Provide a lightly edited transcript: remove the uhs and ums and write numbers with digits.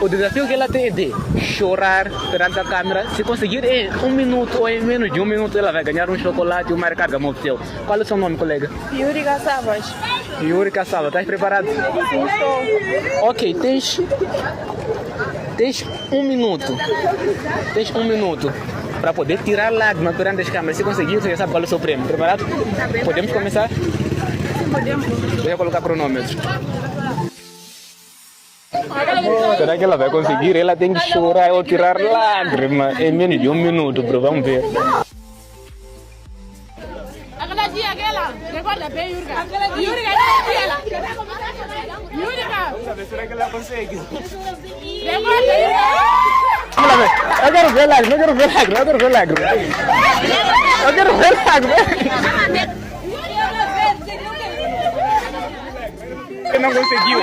O desafio que ela tem é de chorar perante a câmera. Se conseguir em 1 minuto ou em menos de 1 minuto, ela vai ganhar um chocolate e uma recarga móvel. Qual é o seu nome, colega? Yuri Caçavas. Yuri Caçava, estás preparado? Sim, estou. Ok, tens 1 minuto. Tens 1 minuto para poder tirar lágrimas perante as câmeras. Se conseguir, você já sabe qual é o seu prêmio. Preparado? Podemos começar? Podemos. Deixa eu colocar cronômetro. Será que ela vai conseguir? Ela tem que chorar ou tirar lágrimas em menos de 1 minuto, bro. Vamos ver. Aquela dia, aquela. Recorda bem, Yurga. Yurga, Yurga. Será que ela consegue? Recorda, Yurga. Vamos lá ver. Eu quero ver lágrimas, eu quero ver lágrimas, eu quero ver lágrimas. Eu quero ver lágrimas. Ele não conseguiu.